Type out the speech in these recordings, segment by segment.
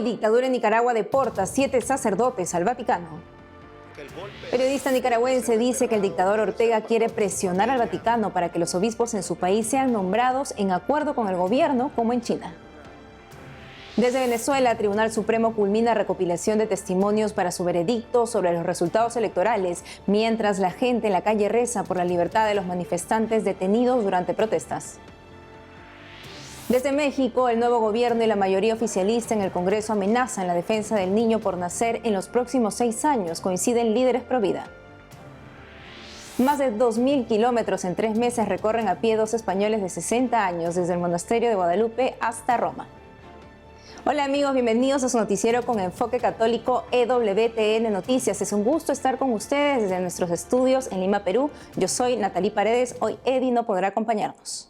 Hoy, dictadura en Nicaragua deporta 7 sacerdotes al Vaticano. Periodista nicaragüense dice que el dictador Ortega quiere presionar al Vaticano para que los obispos en su país sean nombrados en acuerdo con el gobierno, como en China. Desde Venezuela, el Tribunal Supremo culmina recopilación de testimonios para su veredicto sobre los resultados electorales, mientras la gente en la calle reza por la libertad de los manifestantes detenidos durante protestas. Desde México, el nuevo gobierno y la mayoría oficialista en el Congreso amenazan la defensa del niño por nacer en los próximos 6 años, coinciden líderes pro vida. Más de 2.000 kilómetros en 3 meses recorren a pie 2 españoles de 60 años desde el monasterio de Guadalupe hasta Roma. Hola amigos, bienvenidos a su noticiero con enfoque católico EWTN Noticias. Es un gusto estar con ustedes desde nuestros estudios en Lima, Perú. Yo soy Natalie Paredes, hoy Eddie no podrá acompañarnos.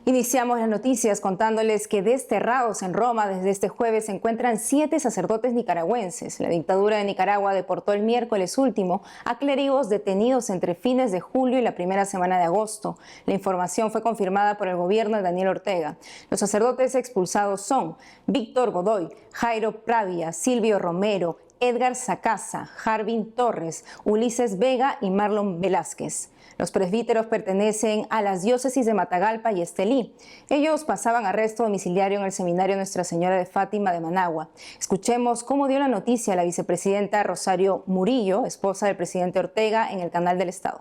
Iniciamos las noticias contándoles que desterrados en Roma desde este jueves se encuentran 7 sacerdotes nicaragüenses. La dictadura de Nicaragua deportó el miércoles último a clérigos detenidos entre fines de julio y la primera semana de agosto. La información fue confirmada por el gobierno de Daniel Ortega. Los sacerdotes expulsados son Víctor Godoy, Jairo Pravia, Silvio Romero, Edgar Sacasa, Jarvin Torres, Ulises Vega y Marlon Velázquez. Los presbíteros pertenecen a las diócesis de Matagalpa y Estelí. Ellos pasaban arresto domiciliario en el seminario Nuestra Señora de Fátima de Managua. Escuchemos cómo dio la noticia la vicepresidenta Rosario Murillo, esposa del presidente Ortega, en el canal del Estado.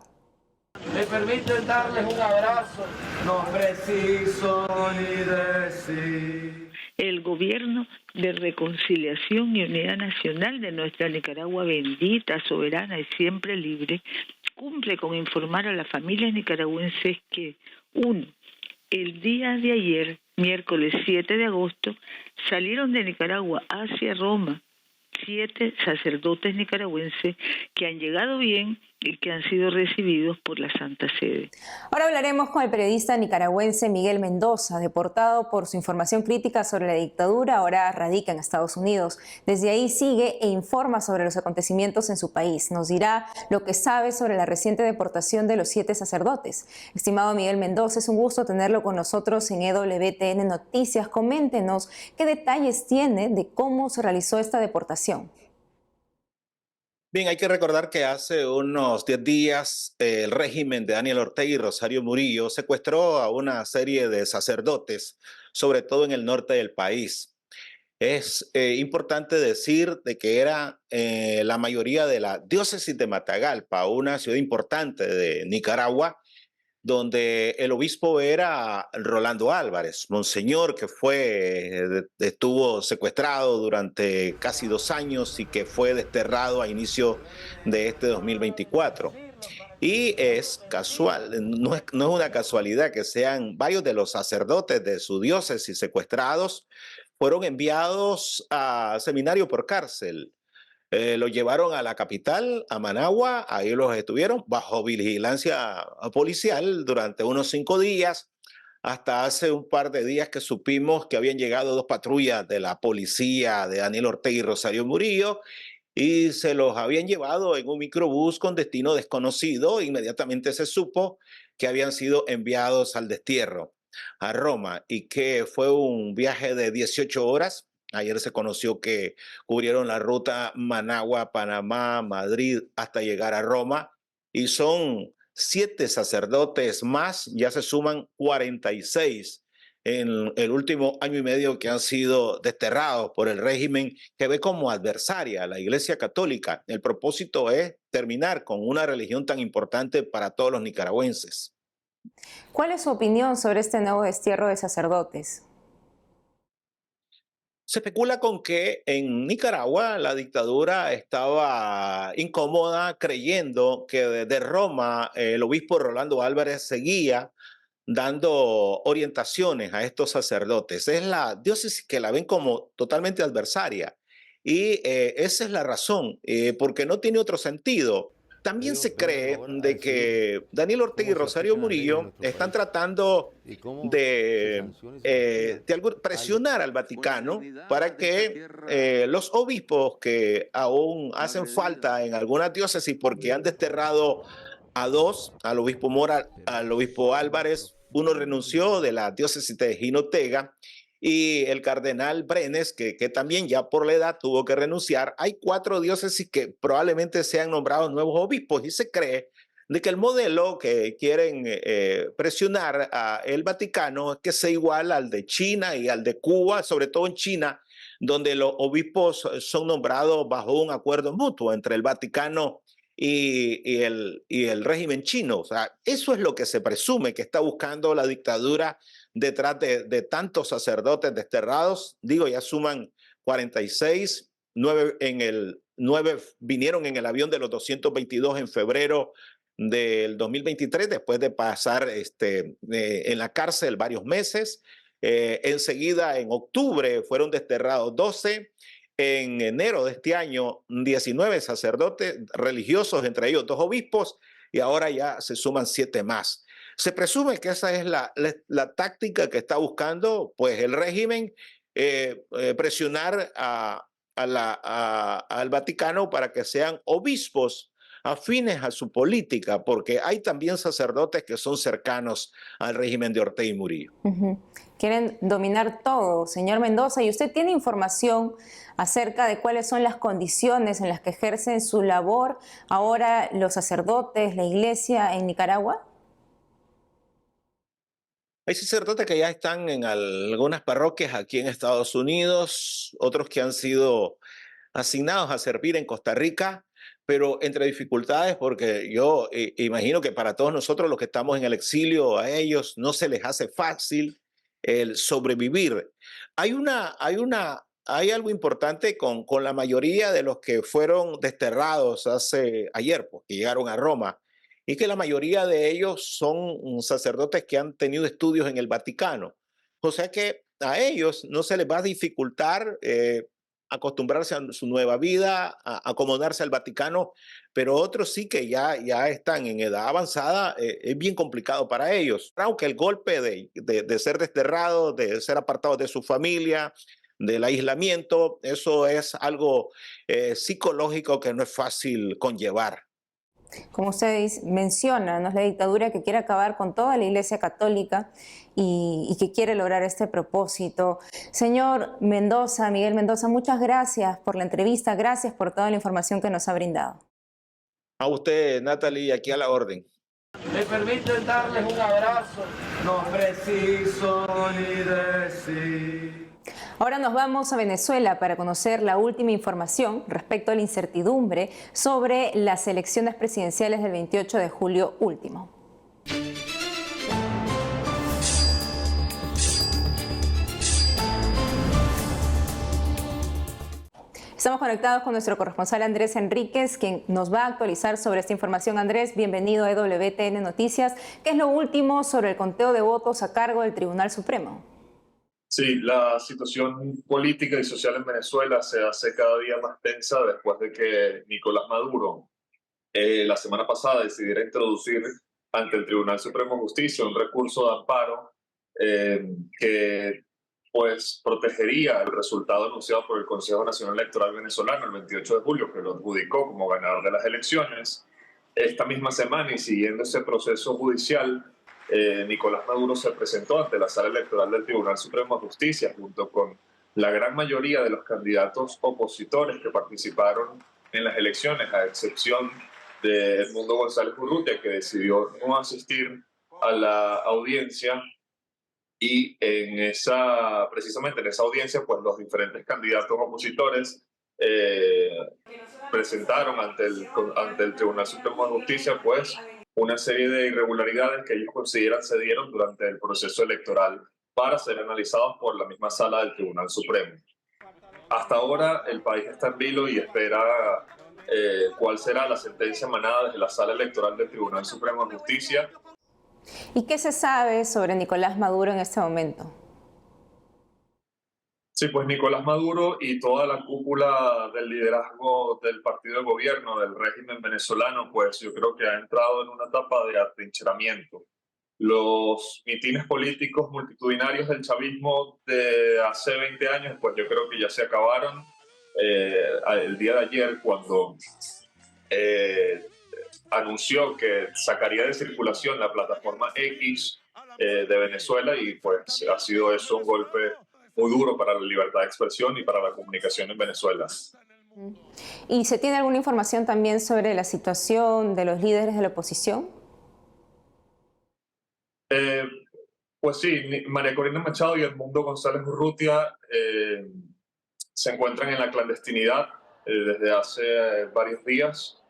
Me permiten darles un abrazo, no preciso ni decir. El gobierno de reconciliación y unidad nacional de nuestra Nicaragua bendita, soberana y siempre libre, cumple con informar a las familias nicaragüenses que, 1. El día de ayer, miércoles 7 de agosto, salieron de Nicaragua hacia Roma 7 sacerdotes nicaragüenses que han llegado bien y que han sido recibidos por la Santa Sede. Ahora hablaremos con el periodista nicaragüense Miguel Mendoza, deportado por su información crítica sobre la dictadura, ahora radica en Estados Unidos. Desde ahí sigue e informa sobre los acontecimientos en su país. Nos dirá lo que sabe sobre la reciente deportación de los 7 sacerdotes. Estimado Miguel Mendoza, es un gusto tenerlo con nosotros en EWTN Noticias. Coméntenos qué detalles tiene de cómo se realizó esta deportación. Bien, hay que recordar que hace unos 10 días el régimen de Daniel Ortega y Rosario Murillo secuestró a una serie de sacerdotes, sobre todo en el norte del país. Es importante decir de que era la mayoría de la diócesis de Matagalpa, una ciudad importante de Nicaragua, donde el obispo era Rolando Álvarez, monseñor que estuvo secuestrado durante casi 2 años y que fue desterrado a inicio de este 2024. Y es casual, no es una casualidad que sean varios de los sacerdotes de su diócesis secuestrados, fueron enviados a seminario por cárcel. Los llevaron a la capital, a Managua, ahí los estuvieron bajo vigilancia policial durante unos 5 días, hasta hace un par de días que supimos que habían llegado 2 patrullas de la policía de Daniel Ortega y Rosario Murillo y se los habían llevado en un microbús con destino desconocido. Inmediatamente se supo que habían sido enviados al destierro, a Roma, y que fue un viaje de 18 horas. Ayer se conoció que cubrieron la ruta Managua, Panamá, Madrid, hasta llegar a Roma. Y son 7 sacerdotes más, ya se suman 46 en el último año y medio que han sido desterrados por el régimen que ve como adversaria a la Iglesia Católica. El propósito es terminar con una religión tan importante para todos los nicaragüenses. ¿Cuál es su opinión sobre este nuevo destierro de sacerdotes? Se especula con que en Nicaragua la dictadura estaba incómoda creyendo que desde Roma el obispo Rolando Álvarez seguía dando orientaciones a estos sacerdotes. Es la diócesis que la ven como totalmente adversaria y esa es la razón, porque no tiene otro sentido. También se cree de que Daniel Ortega y Rosario Murillo están tratando de presionar al Vaticano para que los obispos que aún hacen falta en algunas diócesis, porque han desterrado a 2, al obispo Mora, al obispo Álvarez, uno renunció de la diócesis de Jinotega, y el cardenal Brenes, que también ya por la edad tuvo que renunciar. Hay 4 diócesis que probablemente sean nombrados nuevos obispos y se cree de que el modelo que quieren presionar a el Vaticano es que sea igual al de China y al de Cuba, sobre todo en China, donde los obispos son nombrados bajo un acuerdo mutuo entre el Vaticano y el régimen chino. O sea, eso es lo que se presume que está buscando la dictadura detrás de tantos sacerdotes desterrados. Digo, ya suman 46, 9 vinieron en el avión de los 222 en febrero del 2023, después de pasar en la cárcel varios meses. Enseguida, en octubre, fueron desterrados 12. En enero de este año, 19 sacerdotes religiosos, entre ellos 2 obispos, y ahora ya se suman 7 más. Se presume que esa es la táctica que está buscando pues, el régimen, presionar al Vaticano para que sean obispos afines a su política, porque hay también sacerdotes que son cercanos al régimen de Ortega y Murillo. Quieren dominar todo, señor Mendoza, y usted tiene información acerca de cuáles son las condiciones en las que ejercen su labor ahora los sacerdotes, la iglesia en Nicaragua. Hay sacerdotes que ya están en algunas parroquias aquí en Estados Unidos, otros que han sido asignados a servir en Costa Rica, pero entre dificultades, porque yo imagino que para todos nosotros los que estamos en el exilio, a ellos no se les hace fácil el sobrevivir. Hay algo importante con la mayoría de los que fueron desterrados ayer, pues, que llegaron a Roma, y que la mayoría de ellos son sacerdotes que han tenido estudios en el Vaticano. O sea que a ellos no se les va a dificultar acostumbrarse a su nueva vida, a acomodarse al Vaticano, pero otros sí que ya están en edad avanzada, es bien complicado para ellos. Aunque el golpe de ser desterrado, de ser apartado de su familia, del aislamiento, eso es algo psicológico que no es fácil conllevar. Como usted menciona, ¿no? Es la dictadura que quiere acabar con toda la Iglesia Católica y que quiere lograr este propósito. Señor Mendoza, Miguel Mendoza, muchas gracias por la entrevista, gracias por toda la información que nos ha brindado. A usted, Natalie, aquí a la orden. Me permiten darles un abrazo, no preciso ni decir. Ahora nos vamos a Venezuela para conocer la última información respecto a la incertidumbre sobre las elecciones presidenciales del 28 de julio último. Estamos conectados con nuestro corresponsal Andrés Enríquez, quien nos va a actualizar sobre esta información. Andrés, bienvenido a EWTN Noticias. ¿Qué es lo último sobre el conteo de votos a cargo del Tribunal Supremo? Sí, la situación política y social en Venezuela se hace cada día más tensa después de que Nicolás Maduro la semana pasada decidiera introducir ante el Tribunal Supremo de Justicia un recurso de amparo que pues protegería el resultado anunciado por el Consejo Nacional Electoral venezolano el 28 de julio, que lo adjudicó como ganador de las elecciones. Esta misma semana y siguiendo ese proceso judicial, Nicolás Maduro se presentó ante la Sala Electoral del Tribunal Supremo de Justicia junto con la gran mayoría de los candidatos opositores que participaron en las elecciones, a excepción de Edmundo González Urrutia, que decidió no asistir a la audiencia. Y precisamente en esa audiencia, pues los diferentes candidatos opositores presentaron ante el Tribunal Supremo de Justicia, pues, una serie de irregularidades que ellos consideran se dieron durante el proceso electoral para ser analizados por la misma sala del Tribunal Supremo. Hasta ahora el país está en vilo y espera cuál será la sentencia emanada desde la sala electoral del Tribunal Supremo de Justicia. ¿Y qué se sabe sobre Nicolás Maduro en este momento? Sí, pues Nicolás Maduro y toda la cúpula del liderazgo del partido de gobierno, del régimen venezolano, pues yo creo que ha entrado en una etapa de atrincheramiento. Los mitines políticos multitudinarios del chavismo de hace 20 años, pues yo creo que ya se acabaron. El día de ayer, cuando anunció que sacaría de circulación la plataforma X de Venezuela, y pues ha sido eso un golpe muy duro para la libertad de expresión y para la comunicación en Venezuela. ¿Y se tiene alguna información también sobre la situación de los líderes de la oposición? Pues sí, María Corina Machado y Edmundo González Urrutia se encuentran en la clandestinidad desde hace varios días.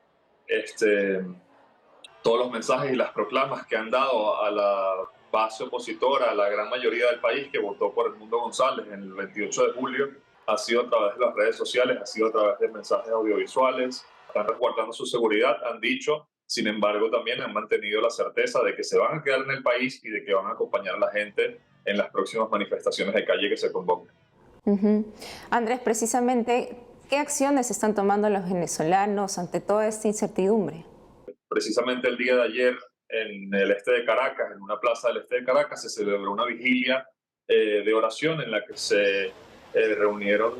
Todos los mensajes y las proclamas que han dado a la base opositora, a la gran mayoría del país que votó por Edmundo González en el 28 de julio, ha sido a través de las redes sociales, ha sido a través de mensajes audiovisuales, están resguardando su seguridad, han dicho. Sin embargo, también han mantenido la certeza de que se van a quedar en el país y de que van a acompañar a la gente en las próximas manifestaciones de calle que se convoquen. Andrés, precisamente, ¿qué acciones están tomando los venezolanos ante toda esta incertidumbre? Precisamente el día de ayer, en el este de Caracas, en una plaza del este de Caracas, se celebró una vigilia de oración en la que se reunieron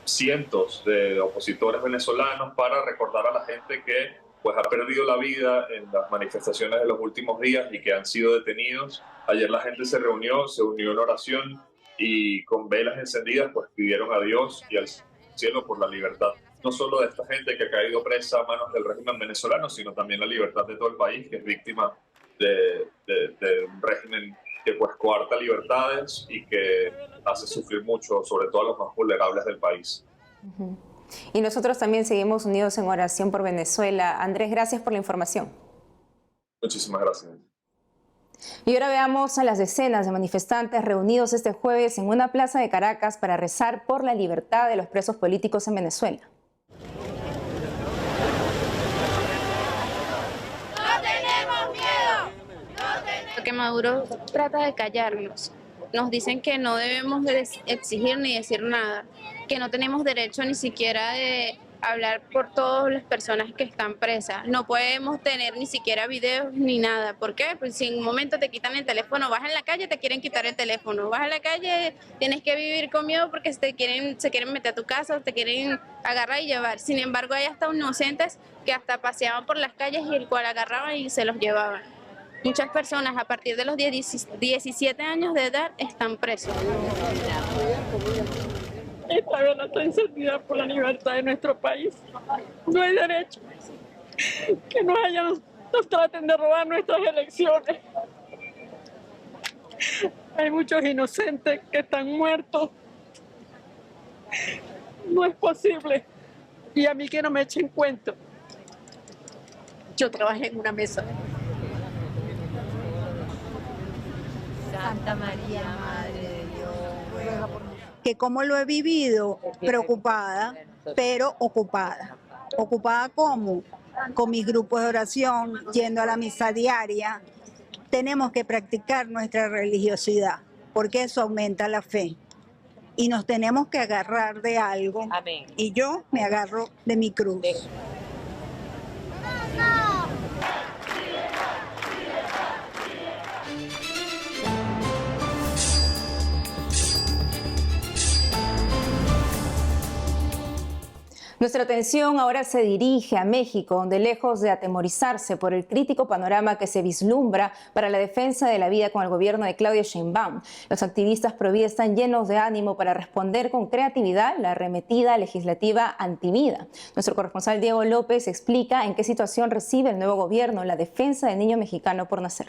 cientos de opositores venezolanos para recordar a la gente que pues ha perdido la vida en las manifestaciones de los últimos días y que han sido detenidos. Ayer la gente se unió en oración y con velas encendidas pues pidieron a Dios y al cielo por la libertad, no solo de esta gente que ha caído presa a manos del régimen venezolano, sino también la libertad de todo el país, que es víctima de un régimen que pues coarta libertades y que hace sufrir mucho, sobre todo a los más vulnerables del país. Y nosotros también seguimos unidos en oración por Venezuela. Andrés, gracias por la información. Muchísimas gracias. Y ahora veamos a las decenas de manifestantes reunidos este jueves en una plaza de Caracas para rezar por la libertad de los presos políticos en Venezuela. ¡No tenemos miedo! Que Maduro trata de callarnos. Nos dicen que no debemos exigir ni decir nada, que no tenemos derecho ni siquiera de hablar por todas las personas que están presas. No podemos tener ni siquiera videos ni nada. ¿Por qué? Pues si en un momento te quitan el teléfono, vas en la calle, te quieren quitar el teléfono. Vas a la calle, tienes que vivir con miedo porque se quieren meter a tu casa, te quieren agarrar y llevar. Sin embargo, hay hasta inocentes que hasta paseaban por las calles y el cual agarraban y se los llevaban. Muchas personas a partir de los 17 años de edad están presos. Esta vela está encendida por la libertad de nuestro país. No hay derecho que nos traten de robar nuestras elecciones. Hay muchos inocentes que están muertos. No es posible. Y a mí que no me echen cuento. Yo trabajé en una mesa. Santa María, Madre de Dios, ruega por nosotros. Que como lo he vivido, preocupada, pero ocupada. ¿Ocupada cómo? Con mis grupos de oración, yendo a la misa diaria. Tenemos que practicar nuestra religiosidad, porque eso aumenta la fe. Y nos tenemos que agarrar de algo. Amén. Y yo me agarro de mi cruz. Nuestra atención ahora se dirige a México, donde lejos de atemorizarse por el crítico panorama que se vislumbra para la defensa de la vida con el gobierno de Claudia Sheinbaum, los activistas pro vida están llenos de ánimo para responder con creatividad la arremetida legislativa antivida. Nuestro corresponsal Diego López explica en qué situación recibe el nuevo gobierno la defensa del niño mexicano por nacer.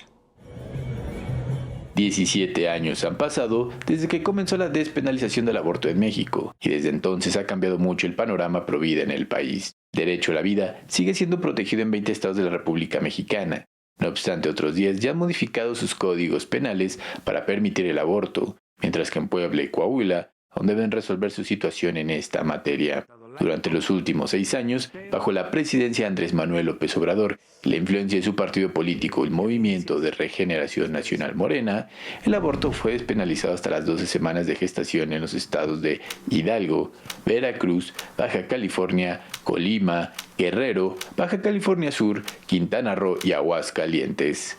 17 años han pasado desde que comenzó la despenalización del aborto en México y desde entonces ha cambiado mucho el panorama pro vida en el país. Derecho a la vida sigue siendo protegido en 20 estados de la República Mexicana. No obstante, otros 10 ya han modificado sus códigos penales para permitir el aborto, mientras que en Puebla y Coahuila aún deben resolver su situación en esta materia. Durante los últimos 6 años, bajo la presidencia de Andrés Manuel López Obrador y la influencia de su partido político, el Movimiento de Regeneración Nacional Morena, el aborto fue despenalizado hasta las 12 semanas de gestación en los estados de Hidalgo, Veracruz, Baja California, Colima, Guerrero, Baja California Sur, Quintana Roo y Aguascalientes.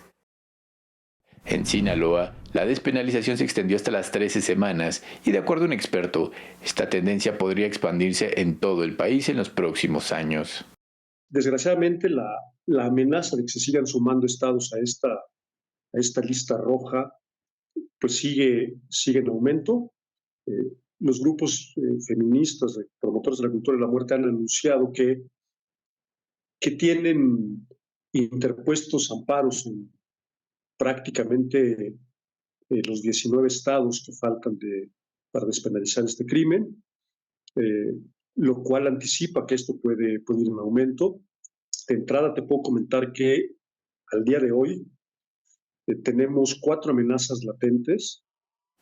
En Sinaloa, la despenalización se extendió hasta las 13 semanas y, de acuerdo a un experto, esta tendencia podría expandirse en todo el país en los próximos años. Desgraciadamente, la amenaza de que se sigan sumando estados a esta lista roja pues sigue en aumento. Los grupos feministas, promotores de la cultura de la muerte han anunciado que tienen interpuestos amparos en prácticamente los 19 estados que faltan para despenalizar este crimen, lo cual anticipa que esto puede ir en aumento. De entrada te puedo comentar que al día de hoy tenemos 4 amenazas latentes.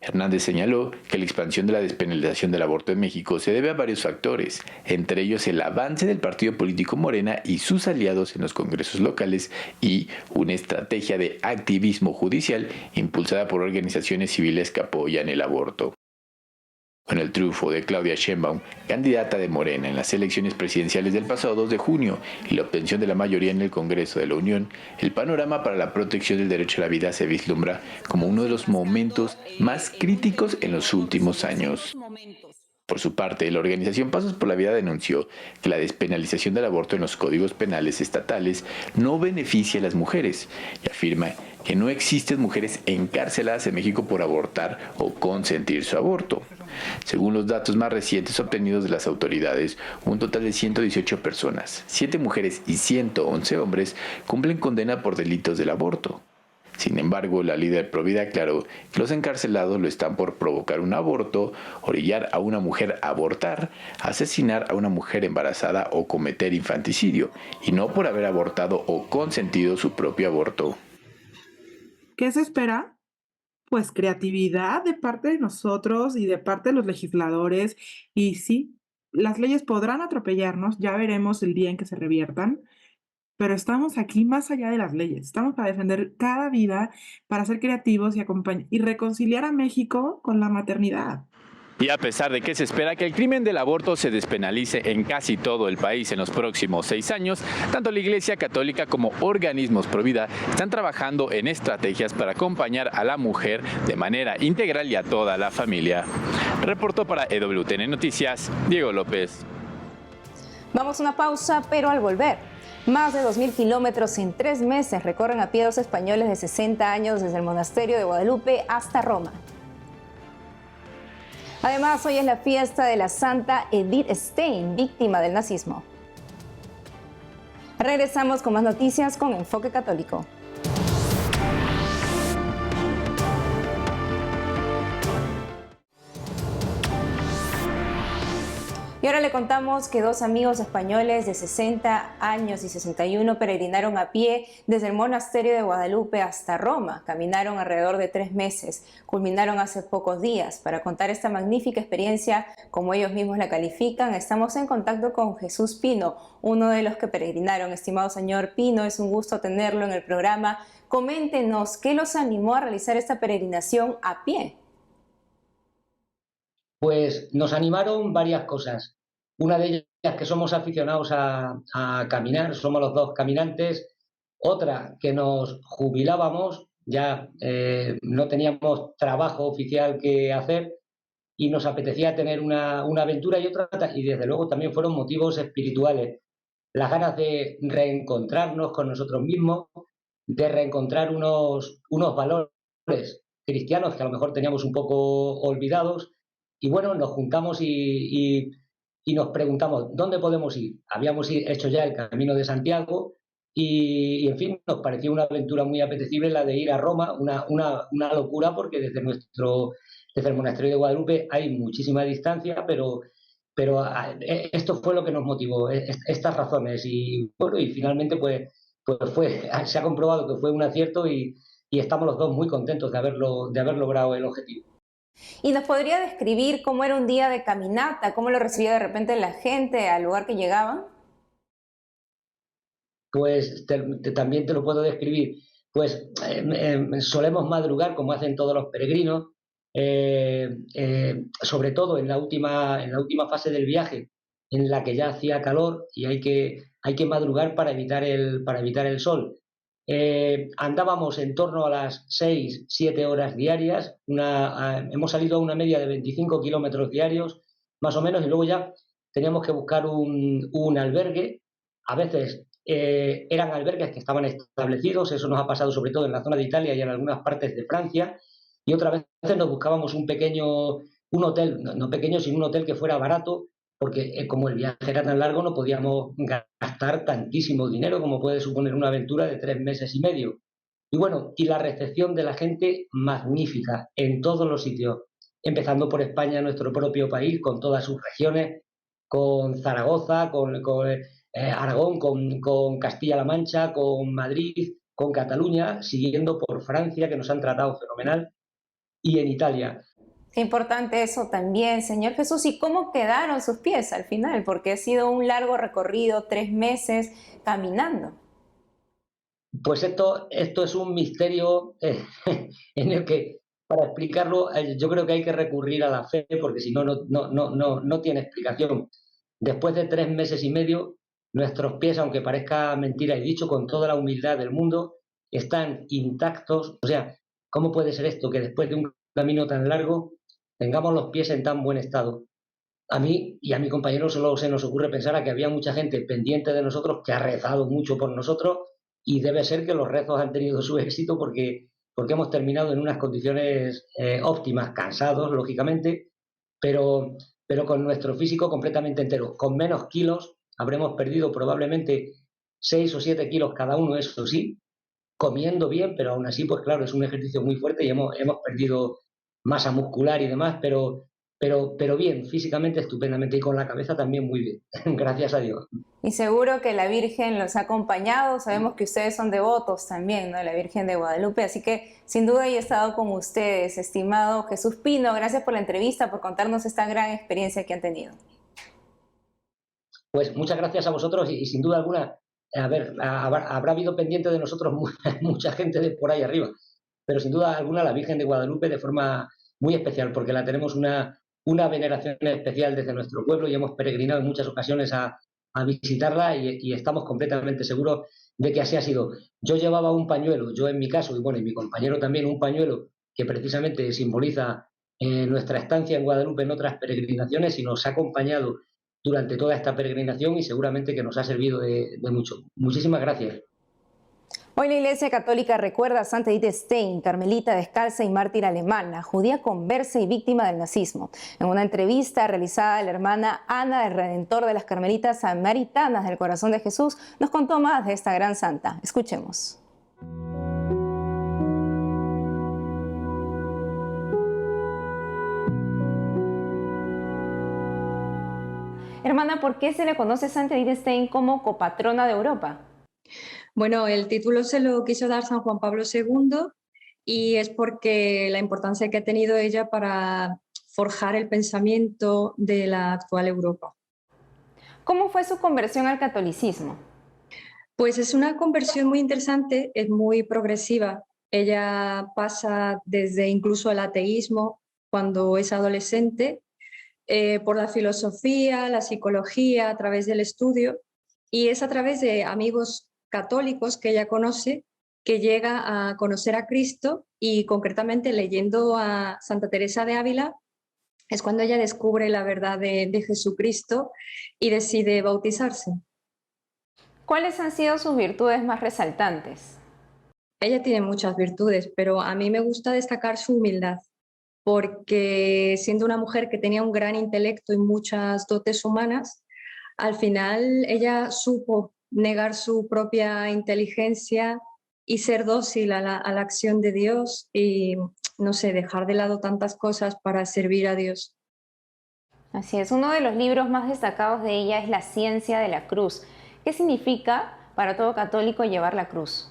Hernández señaló que la expansión de la despenalización del aborto en México se debe a varios factores, entre ellos el avance del partido político Morena y sus aliados en los congresos locales y una estrategia de activismo judicial impulsada por organizaciones civiles que apoyan el aborto. Con el triunfo de Claudia Sheinbaum, candidata de Morena en las elecciones presidenciales del pasado 2 de junio y la obtención de la mayoría en el Congreso de la Unión, el panorama para la protección del derecho a la vida se vislumbra como uno de los momentos más críticos en los últimos años. Por su parte, la organización Pasos por la Vida denunció que la despenalización del aborto en los códigos penales estatales no beneficia a las mujeres y afirma que no existen mujeres encarceladas en México por abortar o consentir su aborto. Según los datos más recientes obtenidos de las autoridades, un total de 118 personas, 7 mujeres y 111 hombres cumplen condena por delitos del aborto. Sin embargo, la líder Provida aclaró que los encarcelados lo están por provocar un aborto, orillar a una mujer a abortar, asesinar a una mujer embarazada o cometer infanticidio, y no por haber abortado o consentido su propio aborto. ¿Qué se espera? Pues creatividad de parte de nosotros y de parte de los legisladores. Y sí, las leyes podrán atropellarnos, ya veremos el día en que se reviertan, pero estamos aquí más allá de las leyes. Estamos para defender cada vida, para ser creativos y reconciliar a México con la maternidad. Y a pesar de que se espera que el crimen del aborto se despenalice en casi todo el país en los próximos 6 años, tanto la Iglesia Católica como organismos pro vida están trabajando en estrategias para acompañar a la mujer de manera integral y a toda la familia. Reportó para EWTN Noticias, Diego López. Vamos a una pausa, pero al volver, más de 2.000 kilómetros en 3 meses recorren a pie los españoles de 60 años desde el monasterio de Guadalupe hasta Roma. Además, hoy es la fiesta de la Santa Edith Stein, víctima del nazismo. Regresamos con más noticias con Enfoque Católico. Y ahora le contamos que 2 amigos españoles de 60 años y 61 peregrinaron a pie desde el monasterio de Guadalupe hasta Roma. Caminaron alrededor de 3 meses, culminaron hace pocos días. Para contar esta magnífica experiencia, como ellos mismos la califican, estamos en contacto con Jesús Pino, uno de los que peregrinaron. Estimado señor Pino, es un gusto tenerlo en el programa. Coméntenos, ¿qué los animó a realizar esta peregrinación a pie? Pues nos animaron varias cosas. Una de ellas que somos aficionados a caminar, somos los 2 caminantes. Otra que nos jubilábamos, ya no teníamos trabajo oficial que hacer y nos apetecía tener una aventura y otra, y desde luego también fueron motivos espirituales. Las ganas de reencontrarnos con nosotros mismos, de reencontrar unos valores cristianos que a lo mejor teníamos un poco olvidados. Y bueno, nos juntamos y nos preguntamos, ¿dónde podemos ir? Habíamos hecho ya el Camino de Santiago y en fin, nos pareció una aventura muy apetecible la de ir a Roma, una locura porque desde el monasterio de Guadalupe hay muchísima distancia, pero esto fue lo que nos motivó, estas razones. Y bueno, y finalmente pues se ha comprobado que fue un acierto y estamos los 2 muy contentos de haber logrado el objetivo. ¿Y nos podría describir cómo era un día de caminata? ¿Cómo lo recibía de repente la gente al lugar que llegaban? Pues también te lo puedo describir. Pues solemos madrugar como hacen todos los peregrinos, sobre todo en la última fase del viaje, en la que ya hacía calor y hay que madrugar para evitar el sol. Andábamos en torno a las 6-7 horas diarias, hemos salido a una media de 25 kilómetros diarios, más o menos, y luego ya teníamos que buscar un albergue. A veces eran albergues que estaban establecidos, eso nos ha pasado sobre todo en la zona de Italia y en algunas partes de Francia, y otras veces nos buscábamos un hotel, no pequeño, sino un hotel que fuera barato, porque como el viaje era tan largo no podíamos gastar tantísimo dinero como puede suponer una aventura de 3 meses y medio. Y bueno, y la recepción de la gente magnífica en todos los sitios, empezando por España, nuestro propio país, con todas sus regiones, con Zaragoza, con Aragón, con Castilla-La Mancha, con Madrid, con Cataluña, siguiendo por Francia, que nos han tratado fenomenal, y en Italia. Qué importante eso también, Señor Jesús. ¿Y cómo quedaron sus pies al final? Porque ha sido un largo recorrido, 3 meses caminando. Pues esto es un misterio en el que, para explicarlo, yo creo que hay que recurrir a la fe, porque si no, no tiene explicación. Después de 3 meses y medio, nuestros pies, aunque parezca mentira y dicho con toda la humildad del mundo, están intactos. O sea, ¿cómo puede ser esto que después de un camino tan largo tengamos los pies en tan buen estado? A mí y a mi compañero solo se nos ocurre pensar a que había mucha gente pendiente de nosotros que ha rezado mucho por nosotros, y debe ser que los rezos han tenido su éxito porque hemos terminado en unas condiciones óptimas, cansados, lógicamente, pero con nuestro físico completamente entero. Con menos kilos habremos perdido probablemente 6 o 7 kilos cada uno, eso sí, comiendo bien, pero aún así, pues claro, es un ejercicio muy fuerte y hemos perdido masa muscular y demás, pero bien, físicamente estupendamente, y con la cabeza también muy bien, gracias a Dios. Y seguro que la Virgen los ha acompañado, sabemos que ustedes son devotos también, ¿no?, la Virgen de Guadalupe, así que sin duda he estado con ustedes, estimado Jesús Pino. Gracias por la entrevista, por contarnos esta gran experiencia que han tenido. Pues muchas gracias a vosotros y sin duda alguna, a ver, habrá habido pendiente de nosotros mucha gente de por ahí arriba, pero sin duda alguna la Virgen de Guadalupe de forma muy especial, porque la tenemos una veneración especial desde nuestro pueblo y hemos peregrinado en muchas ocasiones a visitarla, y estamos completamente seguros de que así ha sido. Yo llevaba un pañuelo, yo en mi caso, y bueno, y mi compañero también, un pañuelo que precisamente simboliza nuestra estancia en Guadalupe en otras peregrinaciones, y nos ha acompañado durante toda esta peregrinación y seguramente que nos ha servido de mucho. Muchísimas gracias. Hoy la Iglesia Católica recuerda a Santa Edith Stein, carmelita descalza y mártir alemana, judía conversa y víctima del nazismo. En una entrevista realizada a la hermana Ana del Redentor de las Carmelitas Samaritanas del Corazón de Jesús, nos contó más de esta gran santa. Escuchemos. Hermana, ¿por qué se le conoce a Santa Edith Stein como copatrona de Europa? Bueno, el título se lo quiso dar San Juan Pablo II, y es porque la importancia que ha tenido ella para forjar el pensamiento de la actual Europa. ¿Cómo fue su conversión al catolicismo? Pues es una conversión muy interesante, es muy progresiva. Ella pasa desde incluso el ateísmo cuando es adolescente, por la filosofía, la psicología, a través del estudio, y es a través de amigos católicos que ella conoce que llega a conocer a Cristo, y concretamente leyendo a Santa Teresa de Ávila es cuando ella descubre la verdad de Jesucristo y decide bautizarse. ¿Cuáles han sido sus virtudes más resaltantes? Ella tiene muchas virtudes, pero a mí me gusta destacar su humildad, porque siendo una mujer que tenía un gran intelecto y muchas dotes humanas, al final ella supo negar su propia inteligencia y ser dócil a la acción de Dios y, no sé, dejar de lado tantas cosas para servir a Dios. Así es, uno de los libros más destacados de ella es La ciencia de la cruz. ¿Qué significa para todo católico llevar la cruz?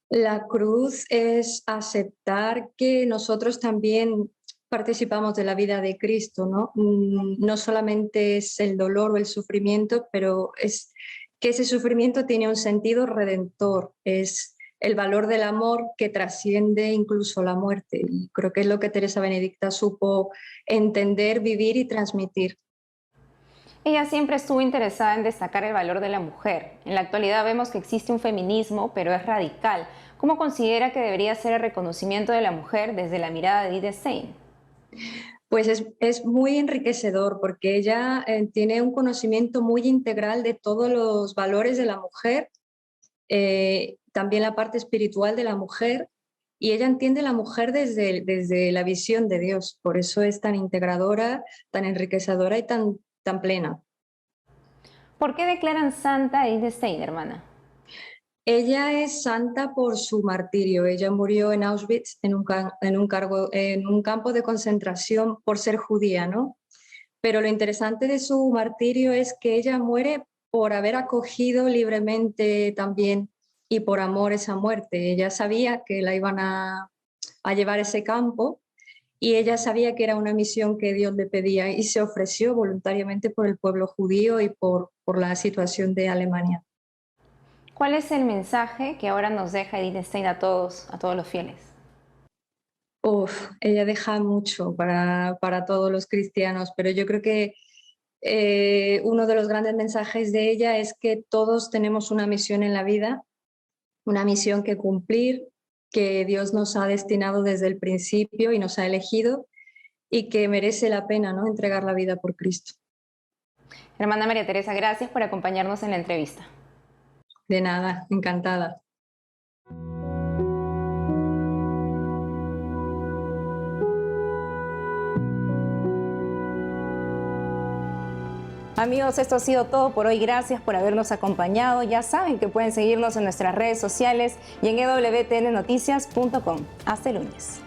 La cruz es aceptar que nosotros también participamos de la vida de Cristo, ¿no? No solamente es el dolor o el sufrimiento, pero es que ese sufrimiento tiene un sentido redentor, es el valor del amor que trasciende incluso la muerte. Y creo que es lo que Teresa Benedicta supo entender, vivir y transmitir. Ella siempre estuvo interesada en destacar el valor de la mujer. En la actualidad vemos que existe un feminismo, pero es radical. ¿Cómo considera que debería ser el reconocimiento de la mujer desde la mirada de Edith Stein? Pues es muy enriquecedor, porque ella tiene un conocimiento muy integral de todos los valores de la mujer, también la parte espiritual de la mujer, y ella entiende a la mujer desde la visión de Dios. Por eso es tan integradora, tan enriquecedora y tan plena. ¿Por qué declaran santa a Edith Stein, hermana? Ella es santa por su martirio. Ella murió en Auschwitz en un campo de concentración por ser judía, ¿no? Pero lo interesante de su martirio es que ella muere por haber acogido libremente también y por amor esa muerte. Ella sabía que la iban a llevar a ese campo y ella sabía que era una misión que Dios le pedía y se ofreció voluntariamente por el pueblo judío y por la situación de Alemania. ¿Cuál es el mensaje que ahora nos deja Edith Stein a todos los fieles? Ella deja mucho para todos los cristianos, pero yo creo que uno de los grandes mensajes de ella es que todos tenemos una misión en la vida, una misión que cumplir, que Dios nos ha destinado desde el principio y nos ha elegido y que merece la pena, ¿no?, entregar la vida por Cristo. Hermana María Teresa, gracias por acompañarnos en la entrevista. De nada, encantada. Amigos, esto ha sido todo por hoy. Gracias por habernos acompañado. Ya saben que pueden seguirnos en nuestras redes sociales y en ewtnnoticias.com. Hasta el lunes.